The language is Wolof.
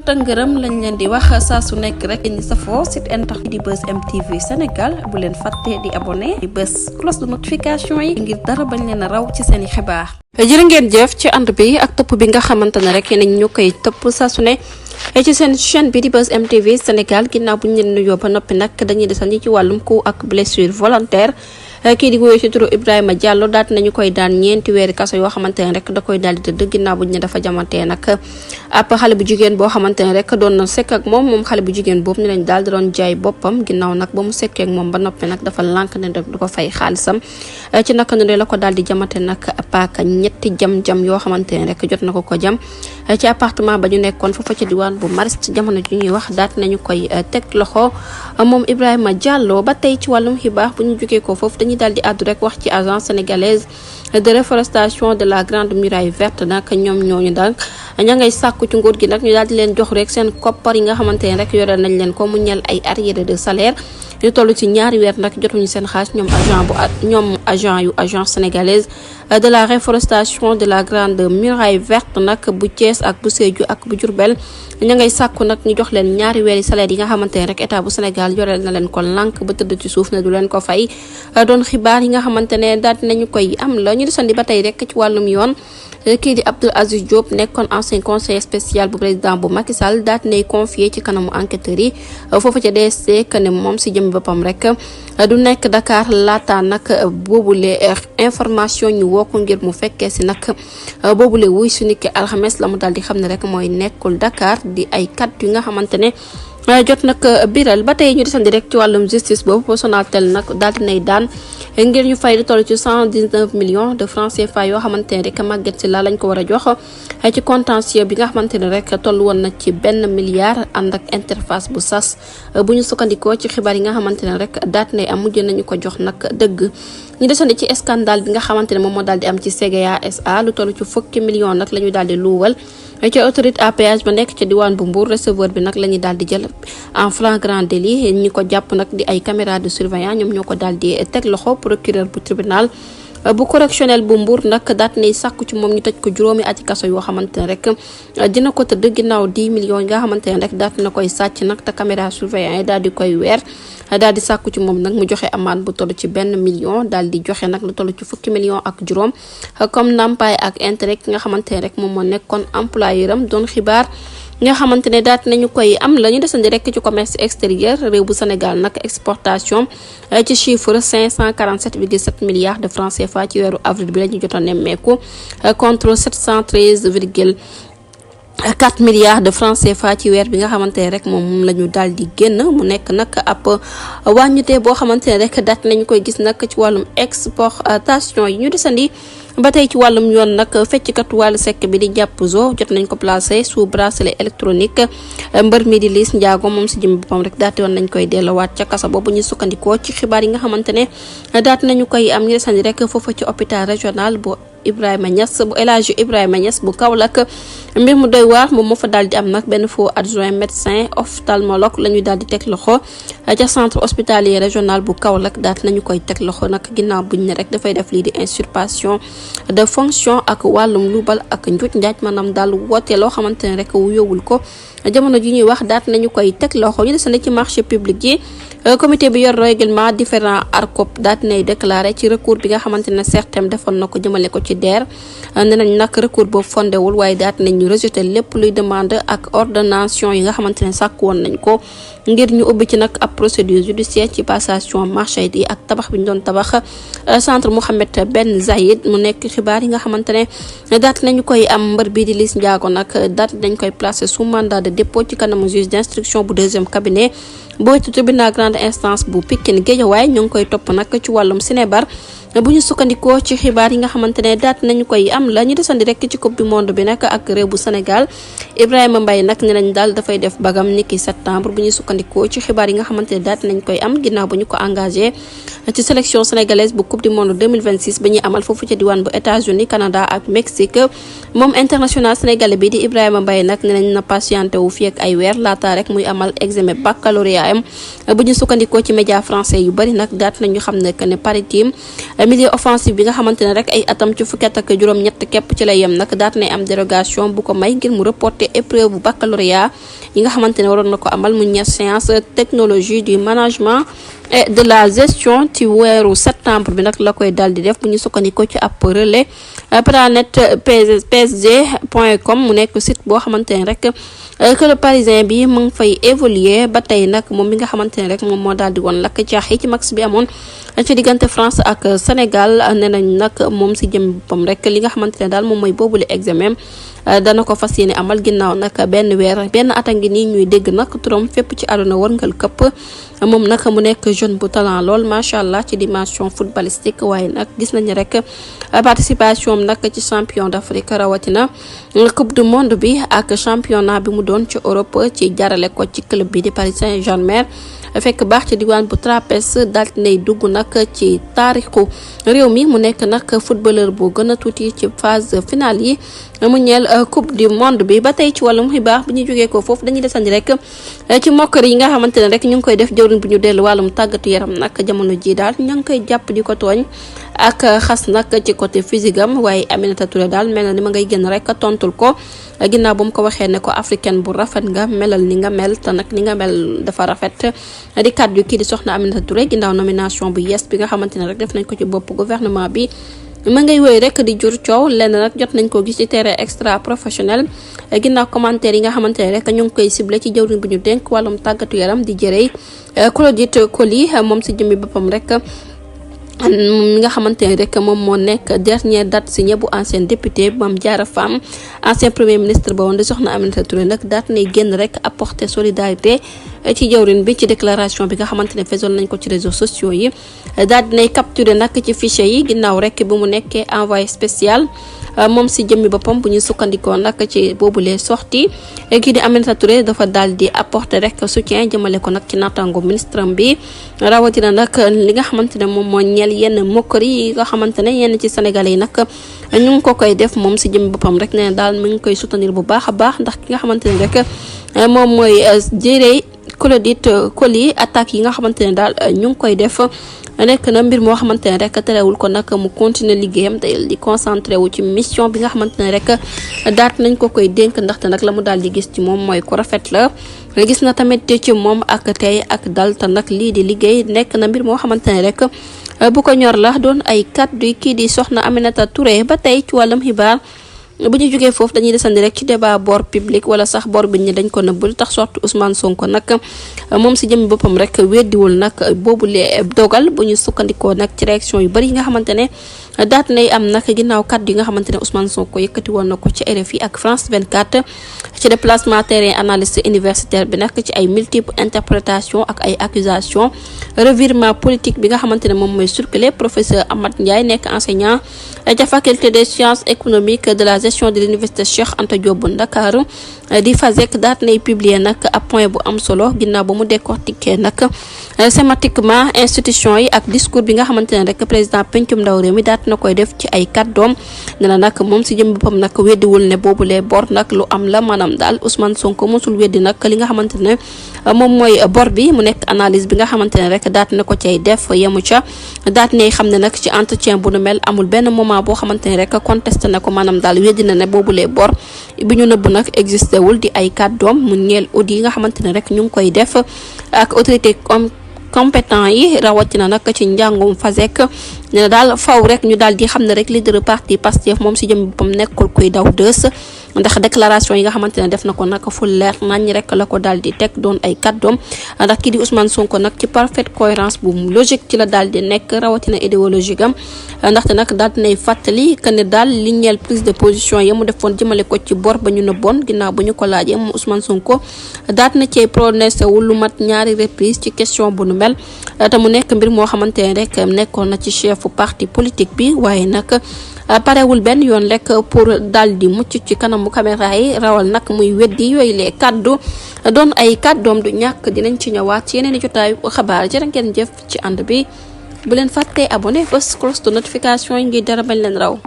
tëngërëm lañ leen di wax saa su nekk rek ñi safoo site internet di Buzz M TV Sénégal bu leen fàtte di abonné di bës cloche de notification yi ngir dara bañ leen a raw ci seen i xibaar. jërë ngeen jëf ci ànd bi ak topp bi nga xamante ne rek nañ ñu koy topp saa su ne ci seen chaîne bi di Buzz M TV Sénégal ginnaaw bu ñu leen nuyoo ba noppi nag dañuy desal ñi ci wàllum coup ak blessure volontaire. kii di woyoo ci turu Ibrahima Diallo daal nañu koy daan ñeenti weeri kaso yoo xamante ne rek da koy daal di tëdd ginnaaw bu ñu ne dafa jamantee nag ab xale bu jigéen boo xamante ne rek doon na sekk ak moom xale bu jigéen boobu ne lañ daal di doon jaay boppam ginnaaw nag ba mu sekkee ak moom ba noppi nag dafa lànk ne du ko fay xaalisam ci naka nu la ko daal di jamante nag paaka ñetti jam-jam yoo xamante ne rek jot na ko jam ci appartement ba ñu nekkoon foofa ci diwaan bu Mariste jamono ji ñuy wax daat nañu koy teg loxo moom Ibrahima Diallo ba tey ci wàllum xibaar bu ñu jógee ko foofu dañuy daal di àddu rek wax ci agence sénégalaise de reforestation de la grande muraille verte nag ñoom ñooñu daal ña ngay sàkku ci nguur gi nag ñu daal di leen jox rek seen koppar yi nga xamante ne rek yore nañ leen ko mu ñel ay arriérés de salaire yu toll ci ñaari weer nag jotuñu seen xaalis ñoom agent yu agence sénégalaise de la reforestation de la grande muraille verte nag bu Thiès ak bu Sédhiou ak bu Diourbel ña ngay sàkku nag ñu jox leen ñaari weeri salaire yi nga xamante ne rek état bu Sénégal yoreel na leen ko lànk ba tëdd ci suuf ne du leen ko fay doon xibaar yi nga xamante ne daal dinañu koy am la ñu desandi ba tey rek ci wàllum yoon kii di Abdoul Aziz Diop nekkoon ancien conseiller spécial bu président bu Macky Sall daal dinay confié ci kanamu enquêteurs yi foofu ca DST que ne moom si jëmmi boppam rek du nekk Dakar laata nag boobule information ñu woo ko ngir mu fekkee si nag boobule wuy su niki alxames la mu daal di xam ne rek mooy nekkul Dakar di ay kàddu yi nga xamante ne jot nag biral ba tey ñu desandi rek ci wàllum justice boobu Sonatel nag daal dinay daan ngir ñu fay di toll ci 119 millions de francs CFA yoo xamante ne rek Maguette Sylla lañ ko war a jox ci contentieux bi nga xamante ne rek toll woon na ci 1 milliard ànd ak interface bu sas bu ñu sukkandikoo ci xibaar yi nga xamante ne rek daat nay am mujj nañu ko jox nag dëgg ñu desandi ci scandale bi nga xamante ne moom moo daal di am ci CGA SA lu toll ci fukki millions nag la ñu daal di luwal ci autorité à péage ba nekk ci diwaan bu Mbour receveur bi nag la ñuy daal di jël en flagrant délit ñi ko jàpp nag di ay caméra de surveillance ñoom ñoo ko daal di teg loxo procureur bu tribunal bu correctionnel bu Mbour nag daat nay sàkku ci moom ñu tëj ko juróomi ati kaso yoo xamante ne rek dina ko tëdd ginnaaw 10 millions yi nga xamante ne rek daat na koy sàcc nag te caméra surveillance yi daal di koy weer daal di sàkku ci moom nag mu joxe amende bu toll ci 1 million daal di joxe nag lu toll ci fukki millions ak juróom comme ndàmpaay ak intérêt ki nga xamante ne rek moom moo nekkoon employeur am doon xibaar nga xamante ne daat nañu koy am la ñu desandi rek ci commerce extérieur réew bu Sénégal nag exportation ci chiffre 547,7 milliards de francs CFA ci weeru avril bi la ñu jot a nemmeeku contre 713,4 milliards de francs CFA ci weer bi nga xamante ne rek moom la ñu daal di génn mu nekk nag ab wàññite boo xamante ne rek daat nañu koy gis nag ci wàllum exportation yi ñu desandi ba tey ci wàllum yoon nag fecckat Wally Seck bi di jàpp zo jot nañ ko placé sous bracelet électronique mbër mi di Liss Ndiago moom si jëm boppam rek daati woon nañ koy delluwaat ca kasa boobu ñu sukkandikoo ci xibaar yi nga xamante ne daat nañu koy am ñu desandi rek foofu ci hôpital régional bu Ibrahima Niass bu El Hadji Ibrahima Niass bu Kaolack mbir mu doy waar moom moo fa daal di am nag benn faux adjoint médecin ophtalmologue la ñuy daal di teg loxo ca centre hospitalier régional bu Kaolack daat nañu koy teg loxo nag ginnaaw buñ ne rek dafay def lii di usurpation de fonction ak wàllum lubal ak njuuj njaaj maanaam daal woote loo xamante ne rek wuyowul ko jamono ji ñuy wax daat nañu koy teg loxo ñu desandi ci marché public yi comité bi yor règlement différent ARCOP daat nay déclaré ci recours bi nga xamante ne CRTM defoon na ko jëmale ko ci DER ne nañ nag recours boobu fondewul waaye daat nañ ñu rejeté lépp luy demande ak ordonnance yi nga xamante ne sàkk woon nañ ko ngir ñu ubbi ci nag ab procédure judiciaire ci passation marché yi ak tabax bi ñu doon tabax centre Mohamed Ben Zayed mu nekk xibaar yi nga xamante ne daat nañu koy am mbër bii di Liss Ndiago nag daat nañ koy placé sous mandat de dépôt ci kanamu juge d'instruction bu 2e cabinet booy tribunal grande instance bu Pikine Guédiawaye ñoo ngi koy topp nag ci wàllum Sénébar bu ñu sukkandikoo ci xibaar yi nga xamante ne daat nañu koy am la ñu desandi rek ci coupe du monde bi nag ak réew bu Sénégal Ibrahima Mbaye nag ne nañ daal dafay def bagam niki septembre bu ñu sukkandikoo ci xibaar yi nga xamante ne daat nañ koy am ginnaaw ba ñu ko engagé ci sélection sénégalaise bu coupe du monde 2026 ba ñuy amal foofu ci diwaan bu États-Unis Canada ak Mexique moom international sénégalais bi di Ibrahima Mbaye nag ne nañ na patienté wu fi ak ay weer laata rek muy amal examen baccalauréat taxawaayam bu ñu sukkandikoo ci média français yu bari nag daat nañu xam ne que ne Paris Team milieu offensif bi nga xamante ne rek ay atam ci fukki at ak juróom-ñett képp ci lay yem nag daat nay am dérogation bu ko may ngir mu reporter épreuve bu baccalauréat yi nga xamante ne waroon na ko amal mu ñeent séance technologie du management et de la gestion ci weeru septembre bi nag la koy daal di def bu ñu sukkandikoo ci ab relais Planet PSG.com mu nekk site boo xamante ne rek club parisien bi mu ngi fay évoluer ba tey nag moom mi nga xamante ne rek moom moo daal di woon lakk caax yi ci max bi amoon ci diggante France ak Sénégal nee nañ nag moom si jëm boppam rek li nga xamante ne daal moom mooy boobule examen dana ko fas yéene amal ginnaaw nag benn at a ngi nii ñuy dégg nag turam fépp ci àdduna wërngal këpp moom nag mu nekk jeune bu talent lool macha allah ci dimension footballistique waaye nag gis nañu rek participation am nag ci champion d'Afrique rawatina coupe du monde bi ak championnat bi mu doon ci Europe ci jarale ko ci club bi di Paris Saint-Germain fekk baax ci diwaan bu Trapèze daal nay dugg nag ci taarixu réew mi mu nekk nag footballeur bu gën a tuuti ci phase finale yi mu ñeel coupe du monde bi ba tey ci wàllum xibaar bu ñu jógee ko foofu dañuy desandi rek ci mokkari yi nga xamante ne rek ñu ngi koy def jëwriñ bu ñu dellu wàllum tàggatu yaram nag jamono ji daal ña ngi koy jàpp di ko tooñ ak xas nag ci côté physique am waaye Aminata Touré daal mel na ni ma ngay génn rek tontul ko ginnaaw ba mu ko waxee ne ko africaine bu rafet nga melal ni nga mel te nag ni nga mel dafa rafet di kàddu kii di soxna Aminata Touré ginnaaw nomination bu yees bi nga xamante ne rek def nañ ko ci bopp gouvernement bi ma ngay woy rek di jur coow lenn nag jot nañ ko gis ci terrain extra professionnel ginnaaw commentaire yi nga xamante ne rek ñu ngi koy ciblé ci jawriñ bu ñu dénk wàllum tàggatu yaram di jërëy Claudette Coly moom si jëmmi boppam rek mi nga xamante ne rek moom moo nekk dernière date signé bu ancien député Mame Diarra Fam ancien premier ministre ba woon di soxna Aminata Touré nag daat nay génn rek apporter solidarité ci jawrin bi ci déclaration bi nga xamante ne fesoon nañ ko ci réseaux sociaux yi daal dinay capturer nag ci fichier yi ginnaaw rek bi mu nekkee envoyé spécial moom si jëmmi boppam bu ñu sukkandikoo nag ci boobule sortie kii di Aminata Touré dafa daal di apporter rek soutien jëmale ko nag ci naataango ministre bi rawatina nag li nga xamante ne moom moo ñeel yenn mokkari yi nga xamante ne yenn ci sénégalais yi nag ñu ngi ko koy def moom si jëmmi boppam rek ne daal mi ngi koy soutenir bu baax a baax ndax ki nga xamante ne rek moom mooy jëree Claudette Coly attaques yi nga xamante ne daal ñu ngi koy def nekk na mbir moo xamante ne rek terewul ko nag mu continuer liggéeyam te di concentré wu ci mission bi nga xamante ne rek daat nañ ko koy dénk ndaxte nag la mu daal di gis ci moom mooy ku rafet la gis na tamit ci moom ak tey ak dal te nag lii di liggéey nekk na mbir moo xamante ne rek bu ko ñor la doon ay kàddu kii di soxna Aminata Touré ba tey ci wàllum xibaar bu ñu jógee foofu dañuy desandi rek ci débat bor public wala sax bor bi ñu dañ ko nëbb lu tax sorti Ousmane Sonko nag moom si jëmmi boppam rek weddiwul nag boobule dogal bu ñu sukkandikoo nag ci réaction yu bari yi nga xamante ne daat nay am nag ginnaaw kàddu yi nga xamante ne Ousmane Sonko yëkkati woon na ko ci RFI ak France 24 ci déplacement terrain analyste universitaire bi nag ci ay multiples interprétations ak ay accusations revirement politique bi nga xamante ne moom mooy circulé professeur Amath Ndiaye nekk enseignant ca faculté des sciences économiques de la gestion de l'université Cheikh Anta Diop bu Ndakaaru di FASEG daat nay publier nag ab point bu am solo ginnaaw ba mu décortiquer nag sématiquement institution yi ak discours bi nga xamante ne rek président pencum ndaw réew mi daat na koy def ci ay kàddoom ne na nag moom si jëm boppam nag weddiwul ne boobulee bor nag lu am la maanaam daal Ousmane Sonko mosul weddi nag li nga xamante ne moom mooy bor bi mu nekk analyse bi nga xamante ne rek daat na ko cay def yemu ca daat ne xam ne nag ci entretien bu nu mel amul benn moment boo xamante ne rek contesté na ko maanaam daal weddi na ne boobulee bor bi ñu nëbb nag existé wul di ay kàddoom mu ñeel audit yi nga xamante ne rek ñu ngi koy def ak autorité compétent yi rawatina nag ci njàngum FASEG ne daal faw rek ñu daal di xam ne rek leader parti Pastef moom si jëm boppam nekkul kuy daw dës ndax déclaration yi nga xamante ne def na ko nag fu leer nañ rek la ko daal di teg doon ay kàddoom ndax kii di Ousmane Sonko nag ci parfaite cohérence bu logique ci la daal di nekk rawatina idéologique am ndaxte nag daal dinay fàttali que ne daal li ñeel prise de position yi mu defoon jëmale ko ci bor ba ñu nëbboon ginnaaw bu ñu ko laajee moom Ousmane Sonko daat na cee prononcé wu lu mat ñaari reprise ci question bu nu mel te mu nekk mbir moo xamante ne rek nekkoon na ci chefu parti politique bi waaye nag parewul benn yoon rek pour daal di mucc ci kanamu caméra yi rawal nag muy weddi yooyu lee kaddu doon ay kàddoom du ñàkk dinañ ci ñëwaat ci yeneen i jotaayu xabaar jërë ngeen jëf ci ànd bi bu leen fàttee abonné bés cloche de notification yi ngir dara bañ leen raw